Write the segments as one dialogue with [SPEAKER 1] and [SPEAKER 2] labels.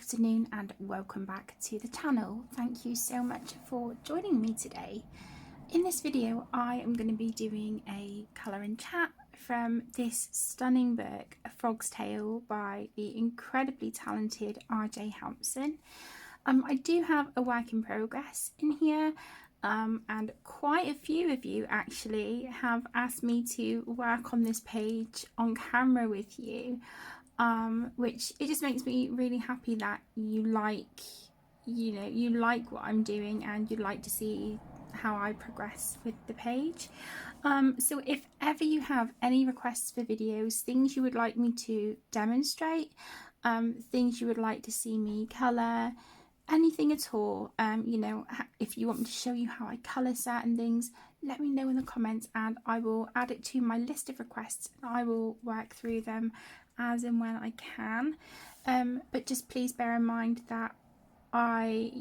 [SPEAKER 1] afternoon and welcome back to the channel. Thank you so much for joining me today. In this video I am going to be doing a colour and chat from this stunning book, A Frog's Tale by the incredibly talented R J Hampson. I do have a work in progress in here and quite a few of you actually have asked me to work on this page on camera with you. Which it just makes me really happy that you like what I'm doing and you'd like to see how I progress with the page. So if ever you have any requests for videos, things you would like me to demonstrate, things you would like to see me colour, anything at all, if you want me to show you how I colour certain things, let me know in the comments and I will add it to my list of requests and I will work through them as and when I can. But just please bear in mind that I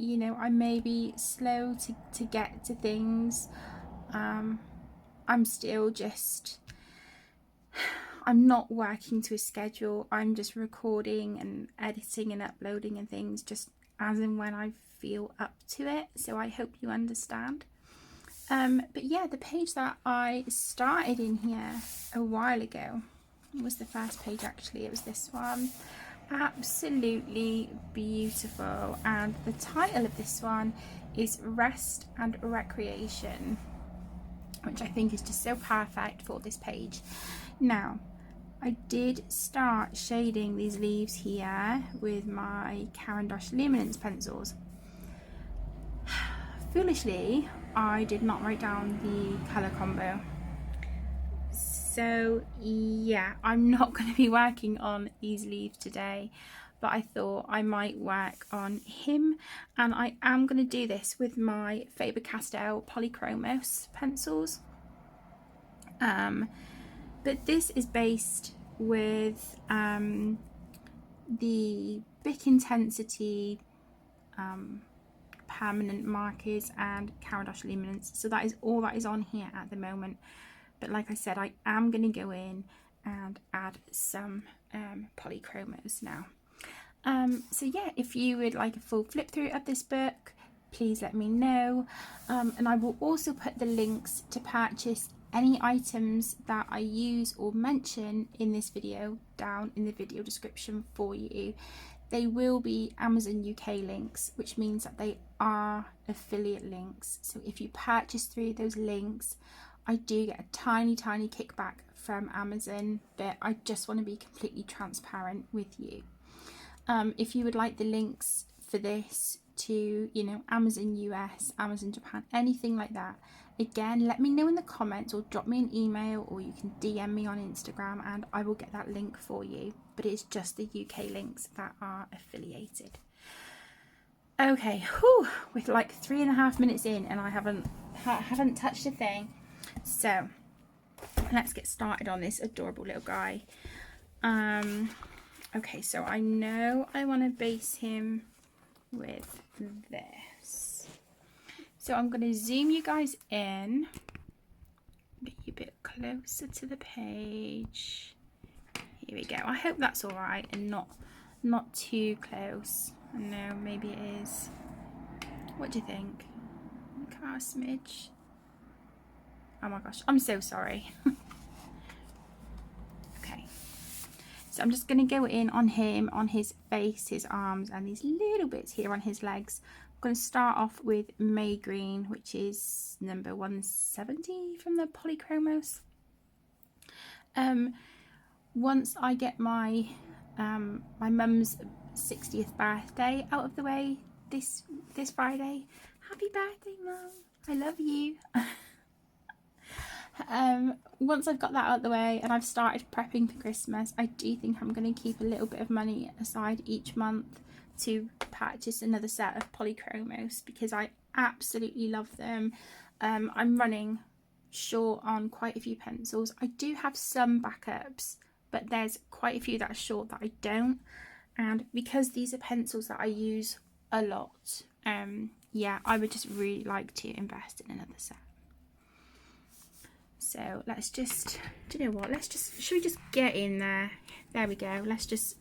[SPEAKER 1] may be slow to get to things. I'm still just, I'm not working to a schedule. I'm just recording and editing and uploading and things just as and when I feel up to it. So I hope you understand. But yeah, the page that I started in here a while ago was the first page actually. It was this one. Absolutely beautiful, and the title of this one is Rest and Recreation, which I think is just so perfect for this page. Now I did start shading these leaves here with my Caran d'Ache Luminance pencils. Foolishly, I did not write down the colour combo. So yeah, I'm not going to be working on these leaves today, but I thought I might work on him, and I am going to do this with my Faber-Castell Polychromos pencils. But this is based with the Bic Intensity permanent markers and Caran d'Ache Luminance. So that is all that is on here at the moment. But like I said, I am going to go in and add some polychromos now. So yeah, if you would like a full flip through of this book, please let me know. And I will also put the links to purchase any items that I use or mention in this video down in the video description for you. They will be Amazon UK links, which means that they are affiliate links. So if you purchase through those links, I do get a tiny kickback from Amazon, but I just want to be completely transparent with you. If you would like the links for this to, Amazon US, Amazon Japan, anything like that, again, let me know in the comments or drop me an email or you can DM me on Instagram and I will get that link for you. But it's just the UK links that are affiliated. Okay, with like 3.5 minutes in and I haven't touched a thing. So let's get started on this adorable little guy. Okay, so I know I want to base him with this. So I'm going to zoom you guys in, get you a bit closer to the page. Here we go. I hope that's all right and not too close. I know maybe it is. What do you think? Come out a smidge. Oh my gosh, I'm so sorry. Okay, so I'm just going to go in on him, on his face, his arms, and these little bits here on his legs. I'm going to start off with May Green, which is number 170 from the Polychromos. Once I get my my mum's 60th birthday out of the way this Friday, happy birthday, Mum! I love you. Once I've got that out of the way and I've started prepping for Christmas, I do think I'm going to keep a little bit of money aside each month to purchase another set of Polychromos because I absolutely love them. I'm running short on quite a few pencils. I do have some backups, but there's quite a few that are short that I don't, and because these are pencils that I use a lot, yeah, I would just really like to invest in another set. So let's just, do you know what, should we just get in there? There we go. Let's just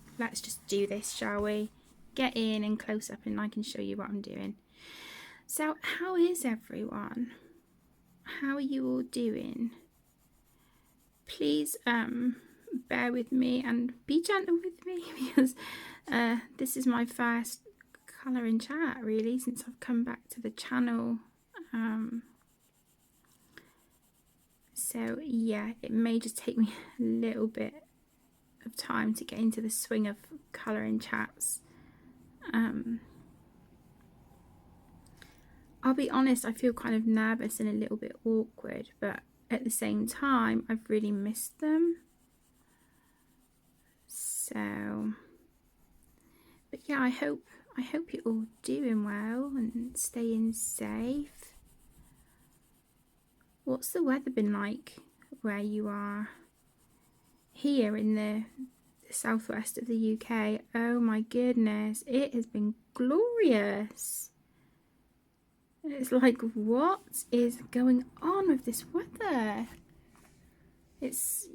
[SPEAKER 1] do this, shall we? get in and close up and I can show you what I'm doing. So how is everyone? How are you all doing? Please bear with me and be gentle with me because this is my first colouring chat really since I've come back to the channel. So yeah, it may just take me a little bit of time to get into the swing of colouring chats. I'll be honest, I feel kind of nervous and a little bit awkward, but at the same time I've really missed them. So but yeah, I hope you're all doing well and staying safe. What's the weather been like where you are? Here in the southwest of the UK, oh my goodness, it has been glorious. It's like, what is going on with this weather? It's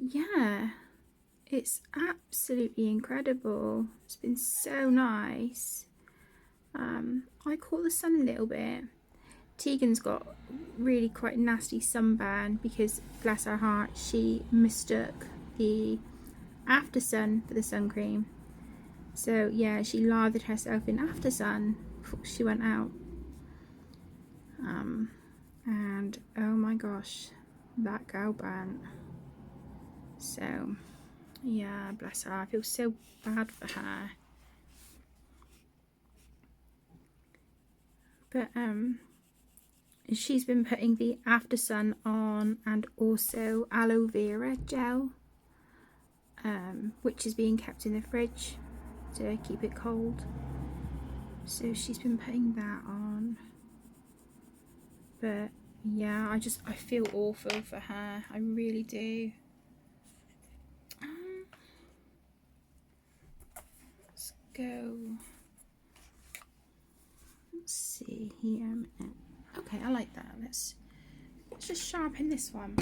[SPEAKER 1] absolutely incredible. It's been so nice. I caught the sun a little bit. Tegan's got really quite nasty sunburn because, bless her heart, she mistook the after sun for the sun cream. So yeah, she lathered herself in after sun before she went out. And oh my gosh, that girl burnt. So yeah, bless her. I feel so bad for her. But she's been putting the after sun on and also aloe vera gel, which is being kept in the fridge to keep it cold. So she's been putting that on. But yeah, I feel awful for her. I really do. Let's go. Let's see here a minute. Okay, I like that. Let's just sharpen this one.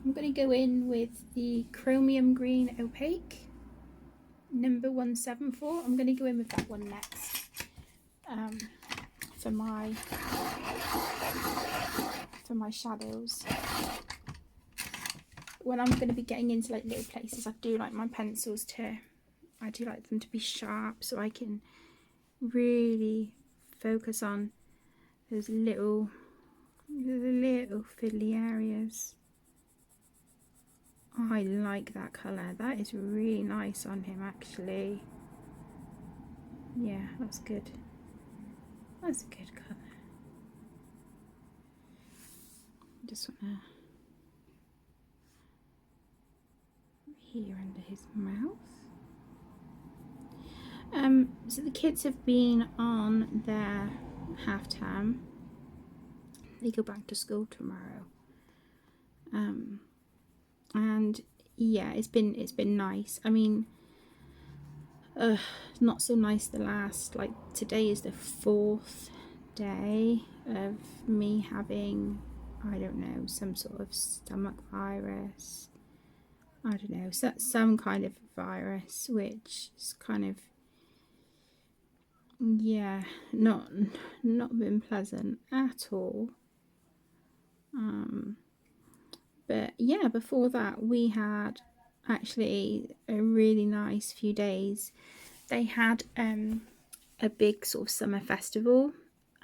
[SPEAKER 1] I'm going to go in with the chromium green opaque number 174. I'm going to go in with that one next for my shadows. When I'm going to be getting into like little places, I do like my pencils I do like them to be sharp so I can really focus on those little fiddly areas. I like that colour. That is really nice on him actually. Yeah, that's good. That's a good colour. Just want to here under his mouth. So the kids have been on their half term. They go back to school tomorrow. And yeah, it's been nice. I mean, not so nice the last, like today is the 4th day of me having, I don't know, some sort of stomach virus. I don't know, some kind of virus, which is kind of, yeah, not been pleasant at all. But yeah, before that we had actually a really nice few days. They had a big sort of summer festival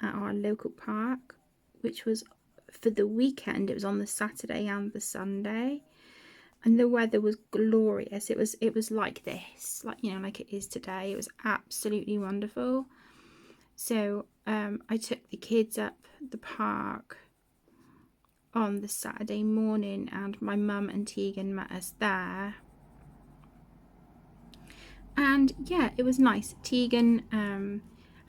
[SPEAKER 1] at our local park, which was for the weekend. It was on the Saturday and the Sunday, and the weather was glorious. It was like this, like, you know, like it is today. It was absolutely wonderful. So I took the kids up the park on the Saturday morning, and my mum and Tegan met us there. And yeah, it was nice. Tegan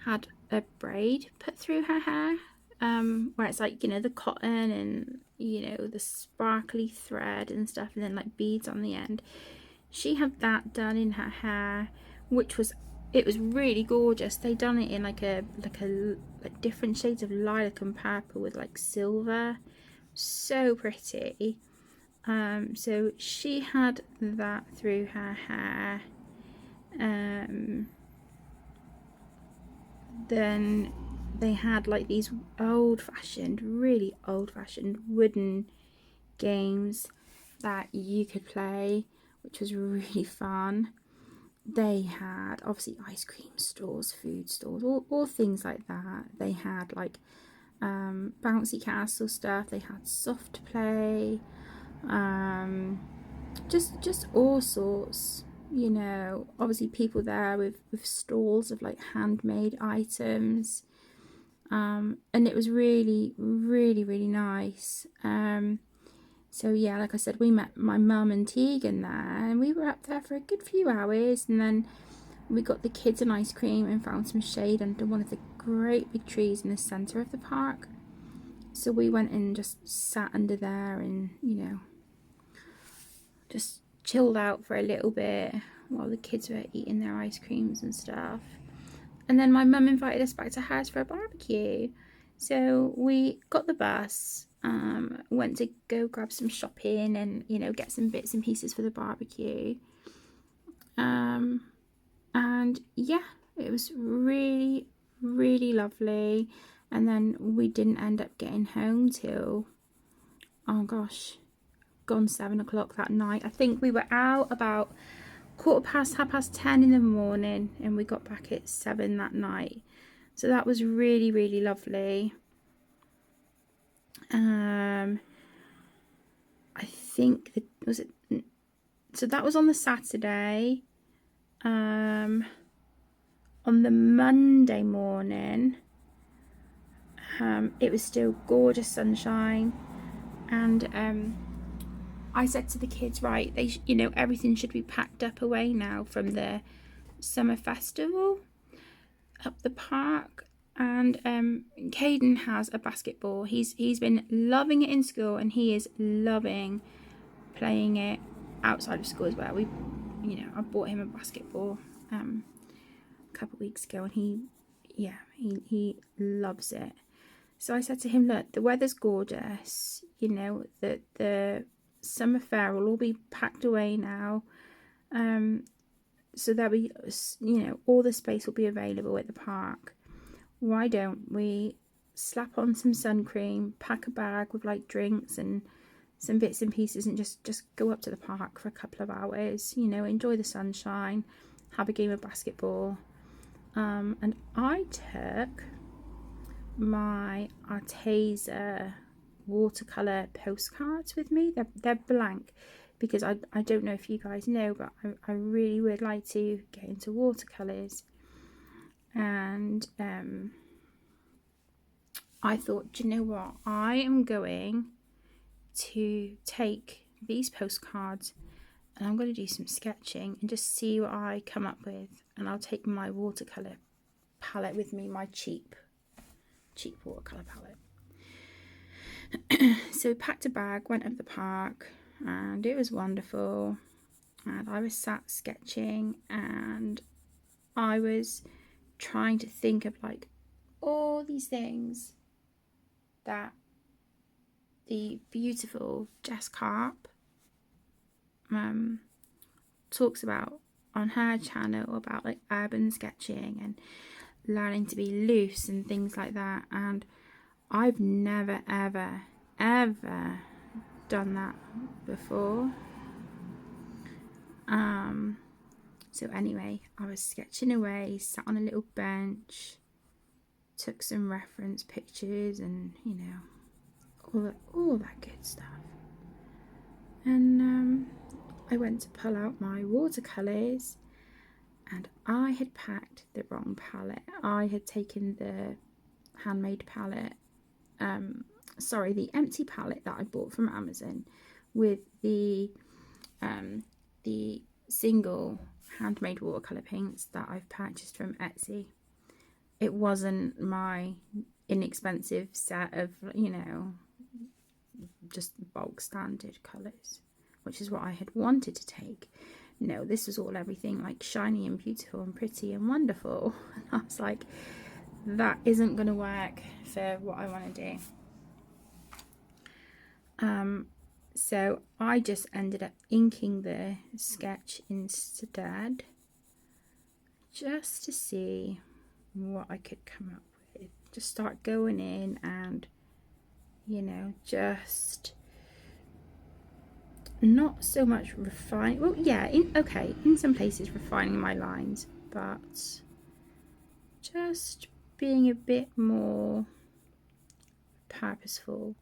[SPEAKER 1] had a braid put through her hair, where it's like, you know, the cotton and, you know, the sparkly thread and stuff, and then like beads on the end. She had that done in her hair, which was, it was really gorgeous. They done it in like different shades of lilac and purple with like silver. So pretty. So she had that through her hair. then they had like these really old-fashioned wooden games that you could play, which was really fun. They had obviously ice cream stores, food stores, all things like that. They had like bouncy castle stuff. They had soft play, just all sorts. You know, obviously people there with stalls of like handmade items, and it was really nice. So yeah, like I said, we met my mum and Tegan there, and we were up there for a good few hours, and then we got the kids an ice cream and found some shade under one of the great big trees in the centre of the park. So we went and just sat under there and, you know, just chilled out for a little bit while the kids were eating their ice creams and stuff. And then my mum invited us back to her house for a barbecue. So we got the bus, went to go grab some shopping and, you know, get some bits and pieces for the barbecue. And yeah, it was really lovely. And then we didn't end up getting home till, oh gosh, gone 7 o'clock that night. I think we were out about 10:15 in the morning, and we got back at 7 that night. So that was really lovely. I think so that was on the Saturday. On the Monday morning, it was still gorgeous sunshine, and I said to the kids, right, you know, everything should be packed up away now from the summer festival up the park. And Kaden has a basketball. He's been loving it in school, and he is loving playing it outside of school as well. I bought him a basketball a couple of weeks ago, and he loves it. So I said to him, look, the weather's gorgeous, you know, that the summer fair will all be packed away now, so that we, you know, all the space will be available at the park. Why don't we slap on some sun cream, pack a bag with like drinks and some bits and pieces, and just go up to the park for a couple of hours, you know, enjoy the sunshine, have a game of basketball. And I took my Arteza watercolor postcards with me. They're blank because I don't know if you guys know, but I really would like to get into watercolors. And I thought, do you know what, I am going to take these postcards and I'm going to do some sketching and just see what I come up with. And I'll take my watercolor palette with me, my cheap watercolor palette. So packed a bag, went up the park, and it was wonderful. And I was sat sketching, and I was trying to think of like all these things that the beautiful Jess Karp talks about on her channel, about like urban sketching and learning to be loose and things like that. And I've never ever done that before. So anyway, I was sketching away, sat on a little bench, took some reference pictures, and you know, all that good stuff. And I went to pull out my watercolors, and I had packed the wrong palette. I had taken the handmade palette, the empty palette that I bought from Amazon with the single handmade watercolor paints that I've purchased from Etsy. It wasn't my inexpensive set of, you know, just bulk standard colours, which is what I had wanted to take. No, this was all everything like shiny and beautiful and pretty and wonderful. And I was like, that isn't going to work for what I want to do. So I just ended up inking the sketch instead, just to see what I could come up with. Just start going in and, you know, just not so much refine, well, yeah, in some places refining my lines, but just being a bit more purposeful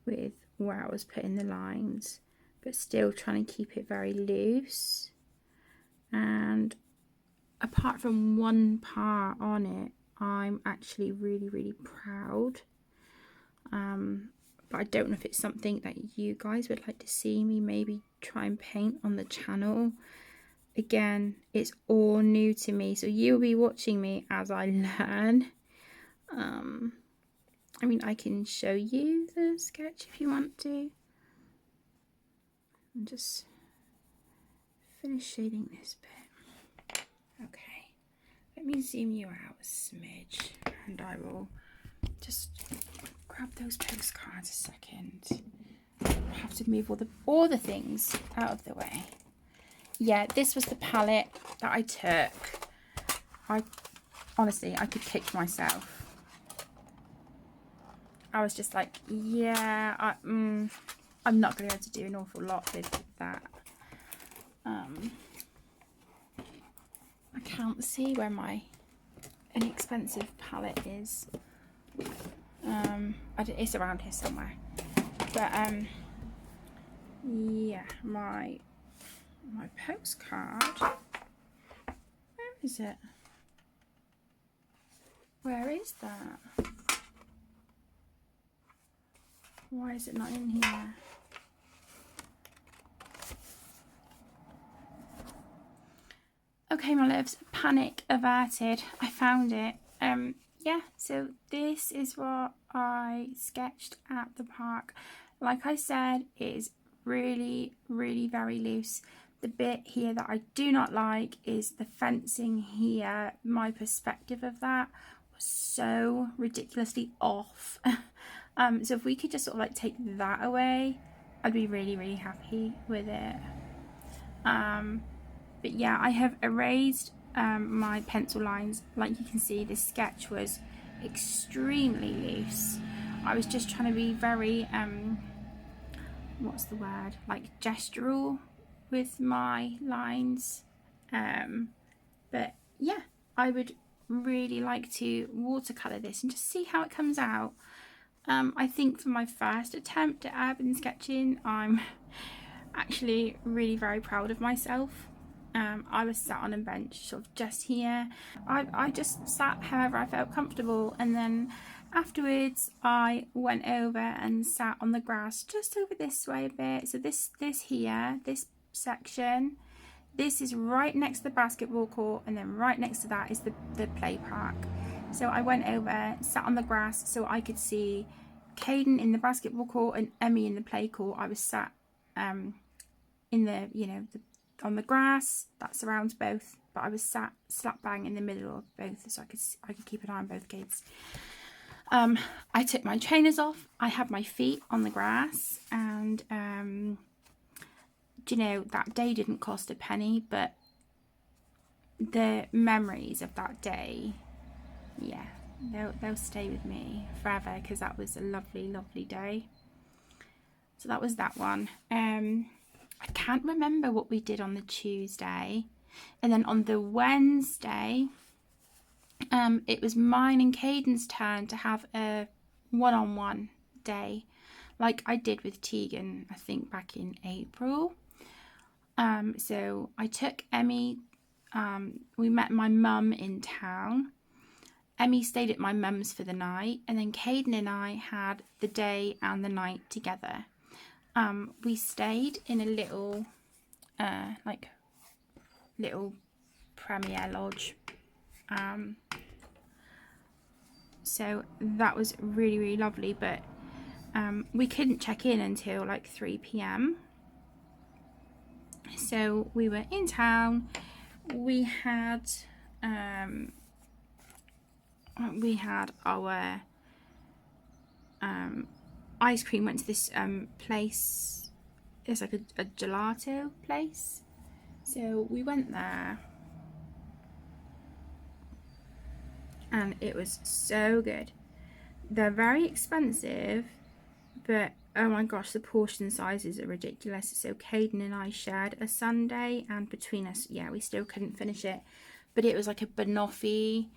[SPEAKER 1] with where I was putting the lines, but still trying to keep it very loose. And apart from one part on it, I'm actually really proud. But I don't know if it's something that you guys would like to see me maybe try and paint on the channel. Again, it's all new to me, so you'll be watching me as I learn. I mean, I can show you the sketch if you want to. I'm just finish shading this bit. Okay, let me zoom you out a smidge, and I will just grab those postcards a second. I have to move all the things out of the way. Yeah, this was the palette that I took. Honestly, I could kick myself. I was just like, yeah, I'm not going to be able to do an awful lot with that. I can't see where my inexpensive palette is. It's around here somewhere. But yeah, my postcard. Where is it? Where is that? Why is it not in here? Okay, my loves, panic averted. I found it. Yeah, so this is what I sketched at the park. Like I said, it is really very loose. The bit here that I do not like is the fencing here. My perspective of that was so ridiculously off. So if we could just sort of like take that away, I'd be really happy with it. But yeah, I have erased my pencil lines. Like you can see, this sketch was extremely loose. I was just trying to be very what's the word, like gestural with my lines. But yeah, I would really like to watercolor this and just see how it comes out. I think for my first attempt at urban sketching, I'm actually really very proud of myself. I was sat on a bench sort of just here. I just sat however I felt comfortable, and then afterwards I went over and sat on the grass just over this way a bit. So this here, this section, this is right next to the basketball court, and then right next to that is the play park. So I went over, sat on the grass so I could see Kaden in the basketball court and Emmy in the play court. I was sat in the, you know, on the grass that surrounds both, but I was sat slap bang in the middle of both, so I could keep an eye on both kids. I took my trainers off. I had my feet on the grass, and do you know, that day didn't cost a penny, but the memories of that day, yeah, they'll stay with me forever, because that was a lovely day. So that was that one. I can't remember what we did on the Tuesday, and then on the Wednesday, it was mine and Caden's turn to have a one-on-one day, like I did with Tegan, I think back in April. So I took Emmy. We met my mum in town. Emmy stayed at my mum's for the night, and then Kaden and I had the day and the night together. We stayed in a little, little Premier Lodge. So that was really lovely, but we couldn't check in until like 3 p.m. So we were in town. We had our ice cream. Went to this place. It's like a gelato place. So we went there. and it was so good. They're very expensive, but oh my gosh, the portion sizes are ridiculous. So Kaden and I shared a sundae, and between us, yeah, we still couldn't finish it. But it was like a banoffee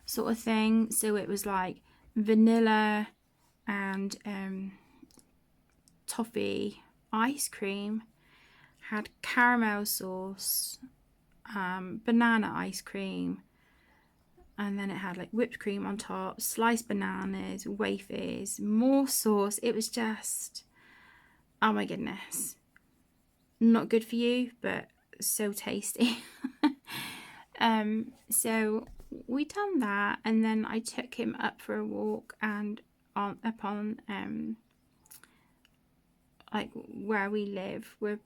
[SPEAKER 1] sort of thing. So it was like vanilla and toffee ice cream, had caramel sauce, banana ice cream, and then it had like whipped cream on top, sliced bananas, wafers, more sauce. It was just, oh my goodness, not good for you, but so tasty. So we done that, and then I took him up for a walk and up on like where we live. We're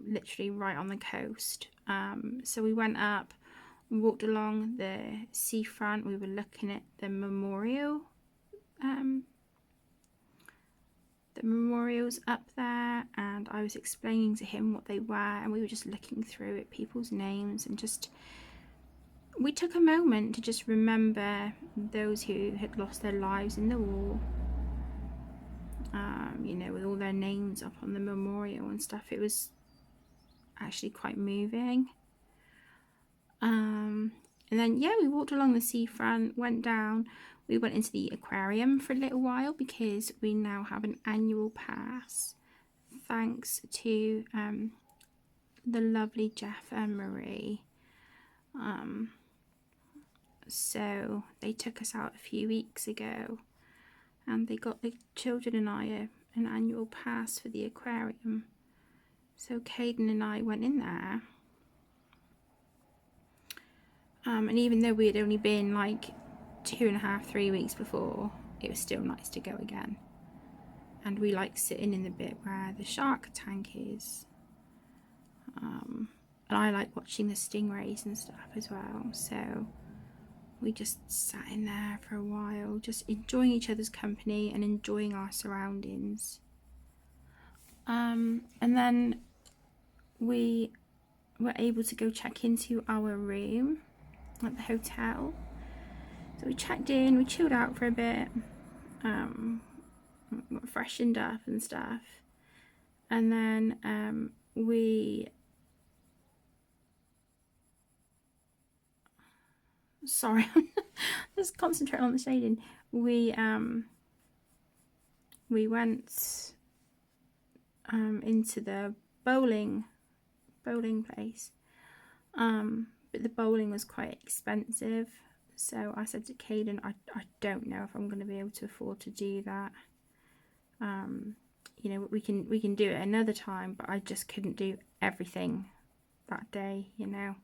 [SPEAKER 1] literally right on the coast. So we went up, walked along the seafront. We were looking at the memorials up there, and I was explaining to him what they were, and we were just looking through at people's names, and just we took a moment to just remember those who had lost their lives in the war. You know, with all their names up on the memorial and stuff. It was actually quite moving. And then yeah, we walked along the seafront, went down. We went into the aquarium for a little while because we now have an annual pass, thanks to the lovely Jeff and Marie. So they took us out a few weeks ago, and they got the children and I an annual pass for the aquarium. So Kaden and I went in there. And even though we had only been like 2.5, 3 weeks before, it was still nice to go again. And we like sitting in the bit where the shark tank is. And I like watching the stingrays and stuff as well. So we just sat in there for a while, just enjoying each other's company and enjoying our surroundings. And then we were able to go check into our room at the hotel. So we checked in, we chilled out for a bit, got freshened up and stuff, and then sorry, just concentrate on the shading. We went into the bowling place, but the bowling was quite expensive. So I said to Kaden, I don't know if I'm going to be able to afford to do that. You know, we can do it another time, but I just couldn't do everything that day, you know.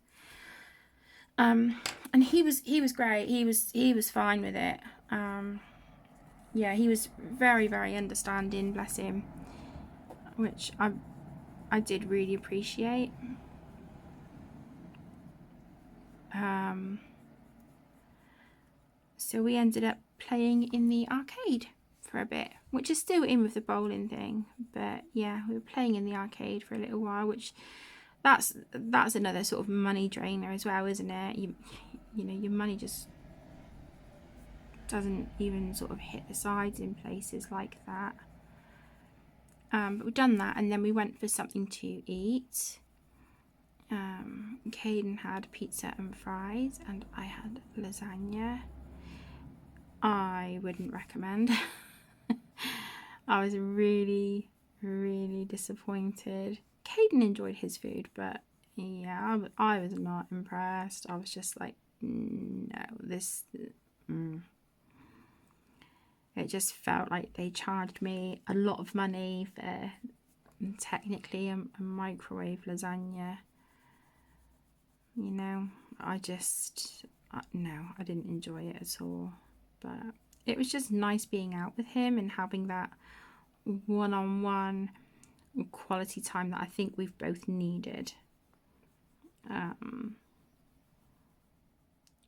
[SPEAKER 1] And he was great. He was fine with it. Yeah, he was very, very understanding, bless him, which I did really appreciate. So we ended up playing in the arcade for a bit, which is still in with the bowling thing, but yeah, we were playing in the arcade for a little while, which that's another sort of money drainer as well, isn't it? You know, your money just doesn't even sort of hit the sides in places like that. But we've done that, and then we went for something to eat. Kaden had pizza and fries, and I had lasagna. I wouldn't recommend. I was really, really disappointed. Kaden enjoyed his food, but yeah, I was not impressed. I was just like, no, this... It just felt like they charged me a lot of money for technically a microwave lasagna. You know, no, I didn't enjoy it at all. But it was just nice being out with him and having that one-on-one quality time that I think we've both needed.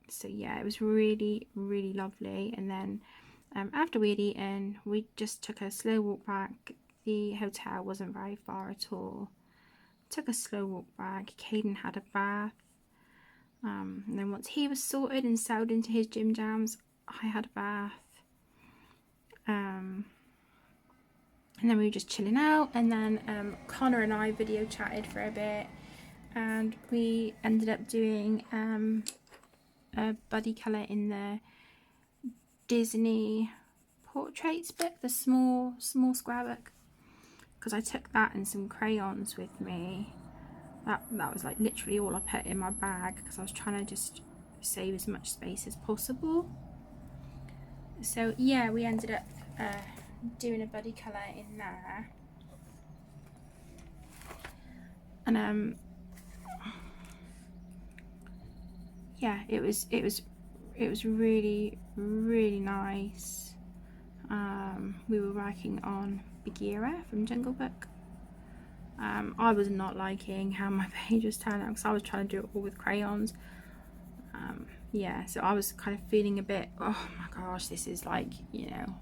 [SPEAKER 1] So yeah, it was really, really lovely. And then after we had eaten, we just took a slow walk back. The hotel wasn't very far at all. Took a slow walk back. Kaden had a bath. And then once he was sorted and settled into his gym jams, I had a bath. And then we were just chilling out, and then Connor and I video chatted for a bit, and we ended up doing a buddy colour in the Disney portraits book, the small square book, because I took that and some crayons with me. That was like literally all I put in my bag, because I was trying to just save as much space as possible. So yeah, we ended up doing a buddy colour in there, and yeah, it was really nice. We were working on Bagheera from Jungle Book. I was not liking how my page was turned out, because I was trying to do it all with crayons. Yeah, so I was kind of feeling a bit, oh my gosh, this is like, you know,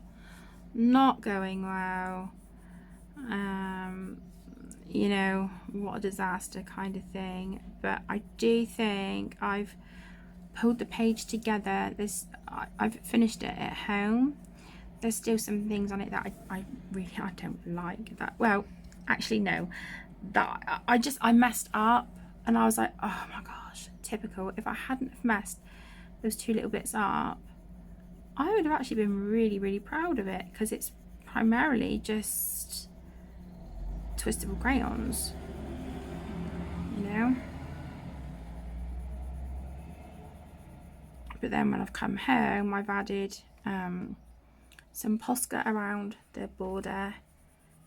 [SPEAKER 1] not going well. You know, what a disaster kind of thing. But I do think I've pulled the page together. I've finished it at home. There's still some things on it that I really don't like. That, well, actually no, that I messed up, and I was like, oh my gosh, typical. If I hadn't have messed those two little bits up, I would have actually been really proud of it, because it's primarily just twistable crayons, you know. But then when I've come home, I've added some Posca around the border,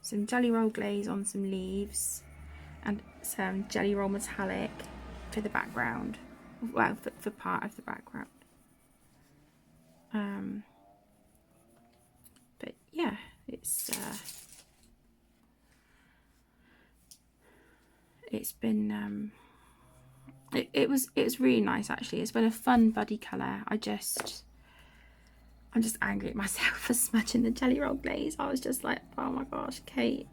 [SPEAKER 1] some Jelly Roll glaze on some leaves, and some Jelly Roll metallic for the background, well, for part of the background. But yeah, it's been it was really nice, actually. It's been a fun buddy colour. I'm just angry at myself for smudging the Jelly Roll glaze. I was just like, oh my gosh, Kate,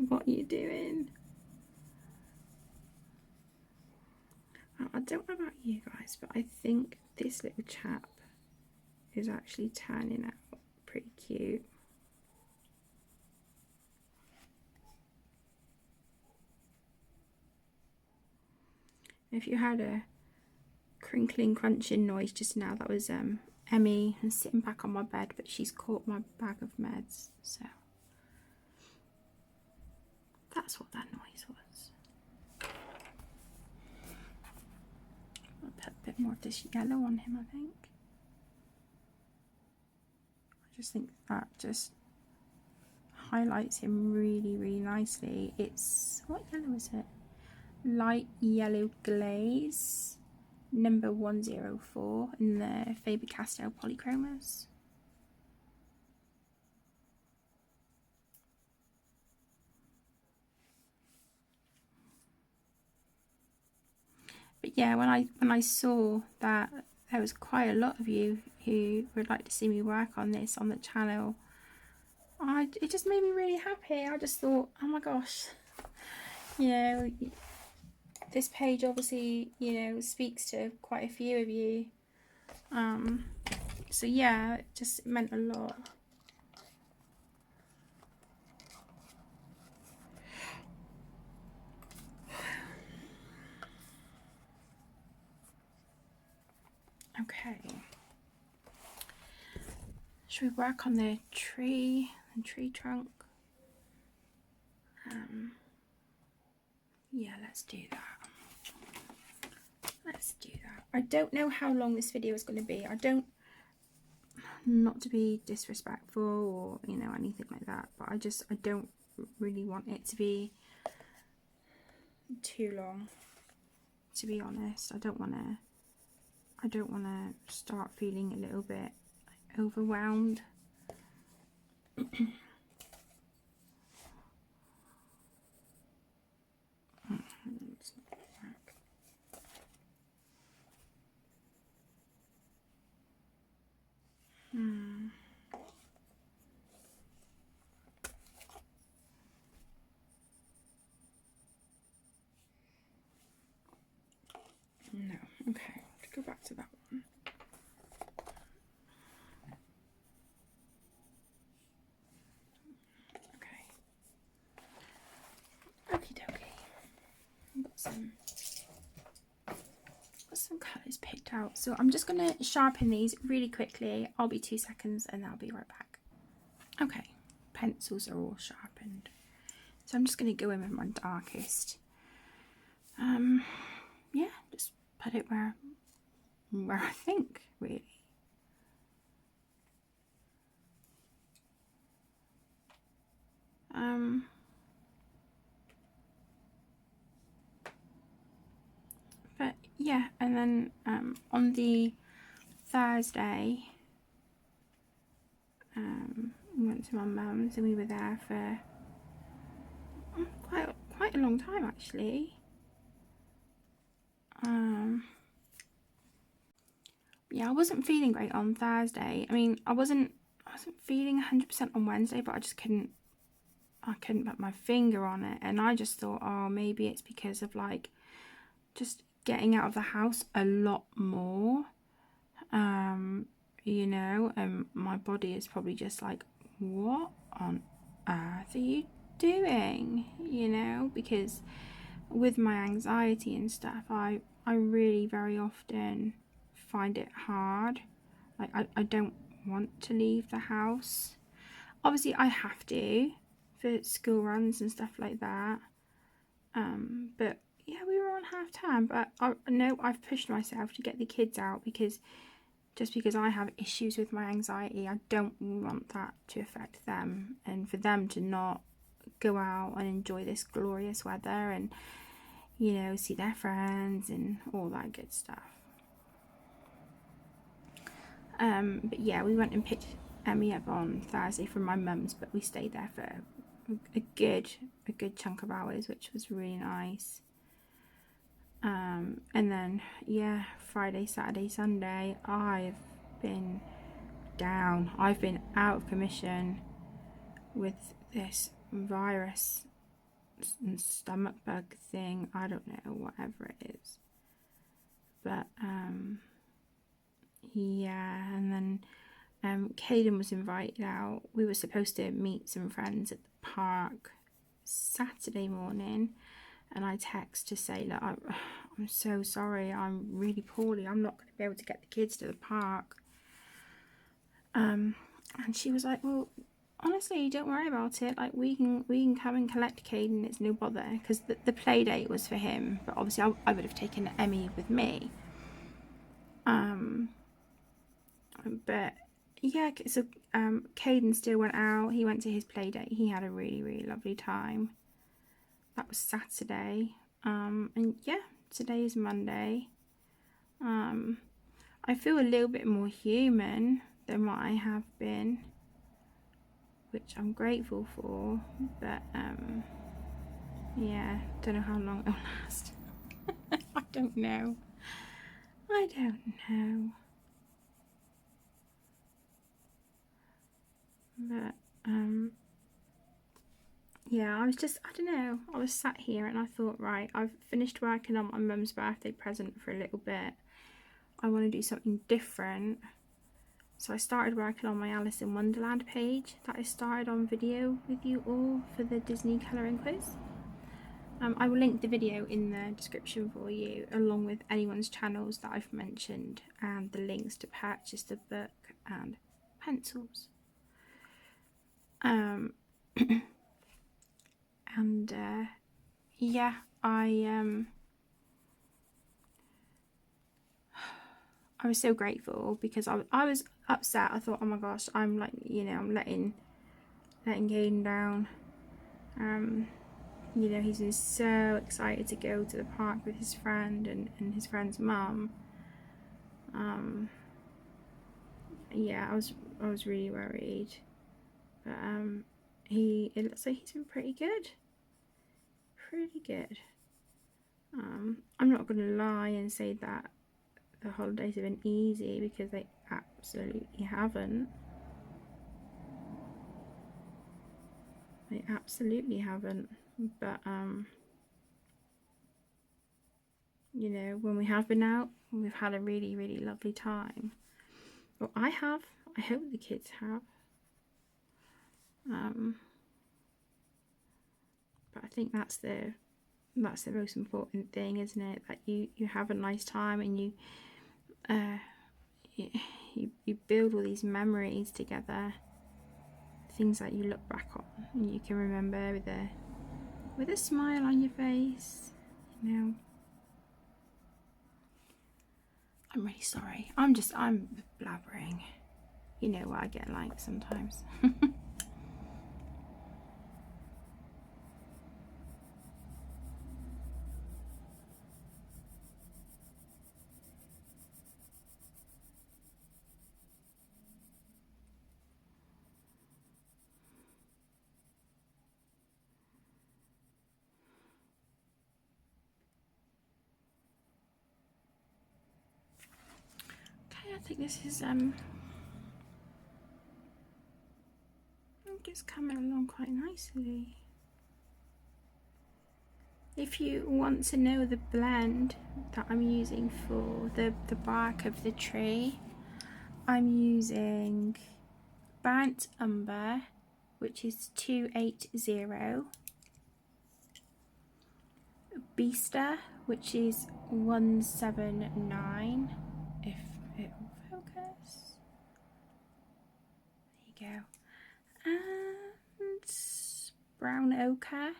[SPEAKER 1] what are you doing? I don't know about you guys, but I think this little chap is actually turning out pretty cute. If you had a crinkling crunching noise just now, that was Emmy sitting back on my bed, but she's caught my bag of meds, so that's what that noise was. I'll put a bit more of this yellow on him, I think. I just think that just highlights him really nicely. It's, what yellow is it? Light yellow glaze, number 104 in the Faber-Castell polychromos. But yeah, when I saw that there was quite a lot of you who would like to see me work on this on the channel, it just made me really happy. I just thought, oh my gosh, you know, this page obviously, you know, speaks to quite a few of you. So yeah, it just meant a lot. Okay. Should we work on the tree trunk? Yeah, let's do that. Let's do that. I don't know how long this video is going to be. Not to be disrespectful or, you know, anything like that, but I don't really want it to be too long, to be honest. I don't want to start feeling a little bit overwhelmed. No, Okay, to go back to that one. Okay. Okie dokie. Got some colours picked out. So I'm just going to sharpen these really quickly. I'll be 2 seconds and I'll be right back. Okay, pencils are all sharpened. So I'm just going to go in with my darkest. Yeah, just put it where I think, really. But yeah, and then on the Thursday, we went to my mum's and we were there for quite a long time actually. Yeah, I wasn't feeling great on Thursday. I mean, I wasn't feeling 100% on Wednesday, but I couldn't put my finger on it, and I just thought, oh, maybe it's because of like just getting out of the house a lot more. You know, and my body is probably just like, what on earth are you doing? You know, because with my anxiety and stuff, I really very often find it hard. Like I don't want to leave the house. Obviously I have to for school runs and stuff like that. But yeah, we were on half term, but I know I've pushed myself to get the kids out because I have issues with my anxiety, I don't want that to affect them, and for them to not go out and enjoy this glorious weather and, you know, see their friends and all that good stuff. But yeah, we went and picked Emmy up on Thursday from my mum's, but we stayed there for a good chunk of hours, which was really nice. And then yeah, Friday, Saturday, Sunday, I've been down. I've been out of commission with this virus and stomach bug thing. I don't know, whatever it is. But yeah, and then Kaden was invited out. We were supposed to meet some friends at the park Saturday morning, and I text to say, look, I'm so sorry, I'm really poorly, I'm not going to be able to get the kids to the park. And she was like, well, honestly, don't worry about it, like we can come and collect Kaden, it's no bother, because the play date was for him, but obviously I would have taken Emmy with me. But yeah, so Kaden still went out, he went to his play date, he had a really lovely time. That was Saturday. And yeah, today is Monday. I feel a little bit more human than what I have been, which I'm grateful for, but yeah, don't know how long it'll last. I don't know. But yeah, I don't know, I was sat here and I thought, right, I've finished working on my mum's birthday present for a little bit, I want to do something different. So I started working on my Alice in Wonderland page that I started on video with you all for the Disney colouring quiz. I will link the video in the description for you, along with anyone's channels that I've mentioned and the links to purchase the book and pencils. And yeah, I was so grateful because I was upset. I thought, oh my gosh, I'm like, you know, I'm letting Kaden down. You know, he's been so excited to go to the park with his friend and his friend's mum. Yeah, I was really worried, but it looks like he's been pretty good. I'm not gonna lie and say that the holidays have been easy, because they absolutely haven't. They absolutely haven't. But you know, when we have been out, we've had a really, really lovely time. Well, I have. I hope the kids have. But I think that's the most important thing, isn't it? That you have a nice time, and you build all these memories together, things that you look back on and you can remember with a smile on your face, you know. I'm really sorry. I'm blabbering. You know what I get like sometimes. Okay, I think this is just coming along quite nicely. If you want to know the blend that I'm using for the bark of the tree, I'm using Burnt Umber, which is 280, Beaster, which is 179, if it will focus. There you go. And Brown Ochre,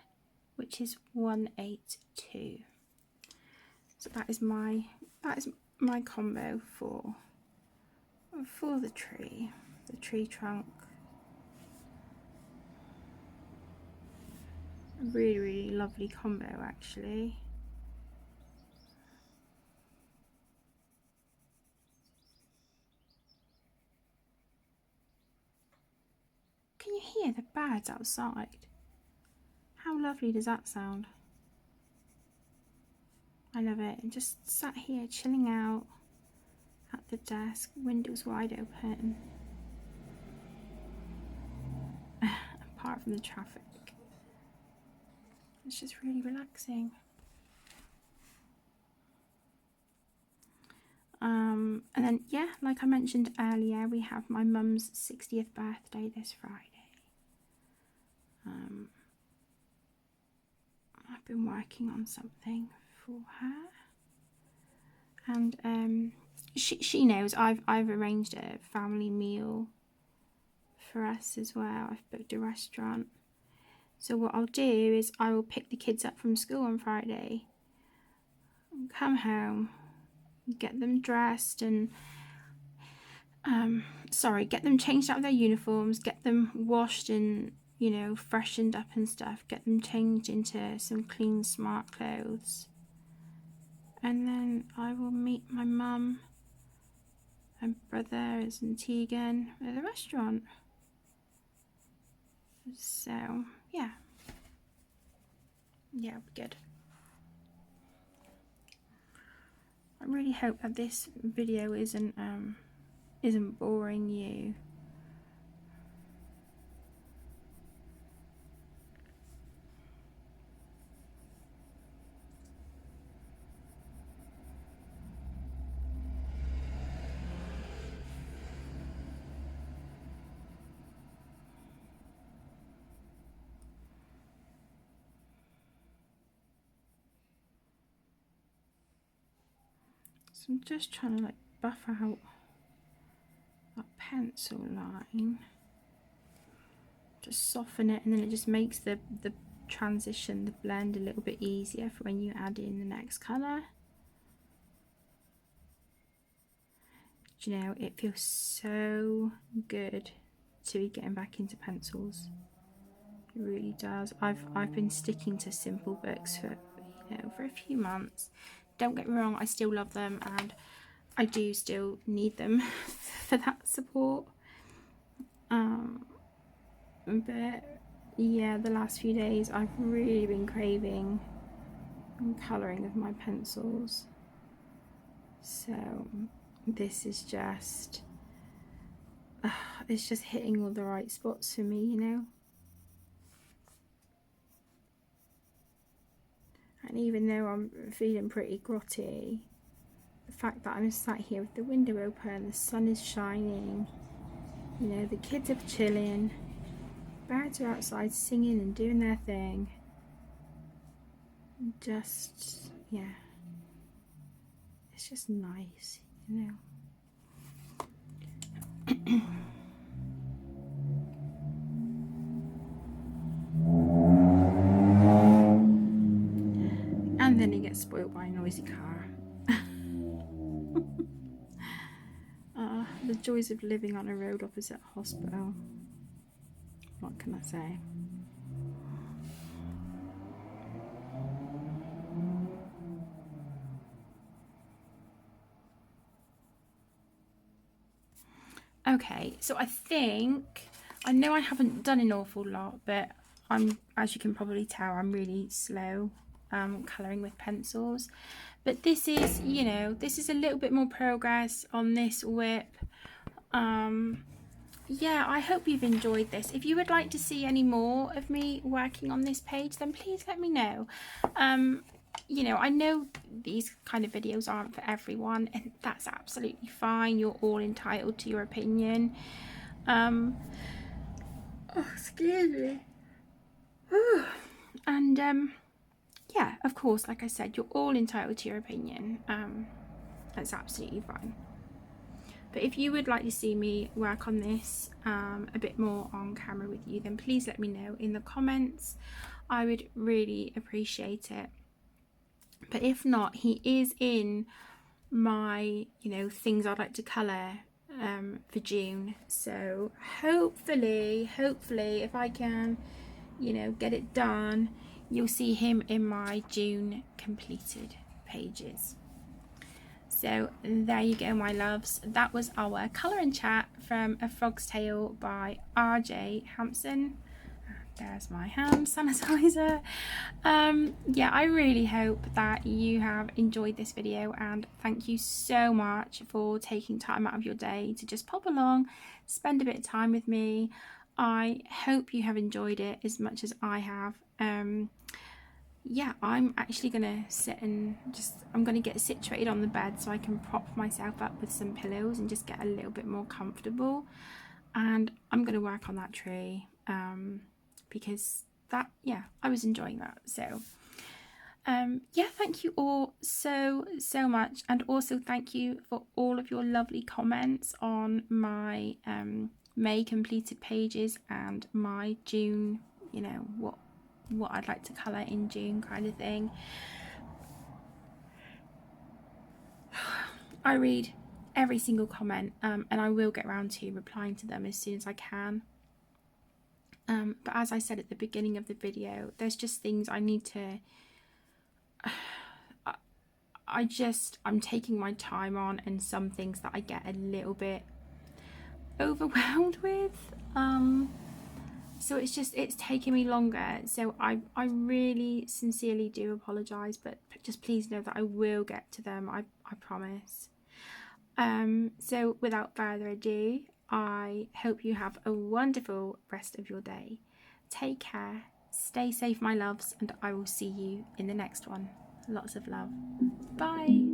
[SPEAKER 1] which is 182. So that is my combo for the tree trunk. A really, really lovely combo, actually. Can you hear the birds outside? How lovely does that sound? I love it. I'm just sat here chilling out at the desk, windows wide open. Apart from the traffic, it's just really relaxing. And then, yeah, like I mentioned earlier, we have my mum's 60th birthday this Friday. I've been working on something for her, and she knows I've arranged a family meal for us as well. I've booked a restaurant. So what I'll do is I will pick the kids up from school on Friday, come home, get them dressed and get them changed out of their uniforms, get them washed and, you know, freshened up and stuff, get them changed into some clean, smart clothes. And then I will meet my mum and brothers and Tegan at the restaurant. So, yeah. Yeah, it'll be good. I really hope that this video isn't boring you. So I'm just trying to like buff out that pencil line, just soften it, and then it just makes the transition, the blend, a little bit easier for when you add in the next colour. Do you know, it feels so good to be getting back into pencils. It really does. I've been sticking to simple books for, you know, for a few months. Don't get me wrong, I still love them and I do still need them for that support. But yeah, the last few days I've really been craving colouring with my pencils. So this is just, it's just hitting all the right spots for me, you know. And even though I'm feeling pretty grotty, the fact that I'm sat here with the window open, the sun is shining, you know, the kids are chilling, birds are outside singing and doing their thing. Just, yeah, it's just nice, you know. And then he gets spoiled by a noisy car. The joys of living on a road opposite a hospital. What can I say? Okay, so I know I haven't done an awful lot, but as you can probably tell, I'm really slow colouring with pencils. But this is, you know, this is a little bit more progress on this whip. Yeah, I hope you've enjoyed this. If you would like to see any more of me working on this page, then please let me know. You know, I know these kind of videos aren't for everyone, and that's absolutely fine. You're all entitled to your opinion. Oh, excuse me. And yeah, of course, like I said, you're all entitled to your opinion. That's absolutely fine. But if you would like to see me work on this a bit more on camera with you, then please let me know in the comments. I would really appreciate it. But if not, he is in my, you know, things I'd like to colour for June. So hopefully, if I can, you know, get it done, you'll see him in my June completed pages. So there you go, my loves. That was our colour and chat from A Frog's Tale by R J Hampson. There's my hand sanitizer. Yeah, I really hope that you have enjoyed this video, and thank you so much for taking time out of your day to just pop along, spend a bit of time with me. I hope you have enjoyed it as much as I have. Yeah, I'm actually gonna sit and I'm gonna get situated on the bed so I can prop myself up with some pillows and just get a little bit more comfortable, and I'm gonna work on that tree because that, yeah, I was enjoying that. So yeah, thank you all so much, and also thank you for all of your lovely comments on my May completed pages and my June, you know, what I'd like to colour in June kind of thing. I read every single comment and I will get around to replying to them as soon as I can. But as I said at the beginning of the video, there's just things I need to I'm taking my time on, and some things that I get a little bit overwhelmed with. So it's taking me longer. So I really sincerely do apologise, but just please know that I will get to them. I promise. So without further ado, I hope you have a wonderful rest of your day. Take care, stay safe, my loves, and I will see you in the next one. Lots of love. Bye.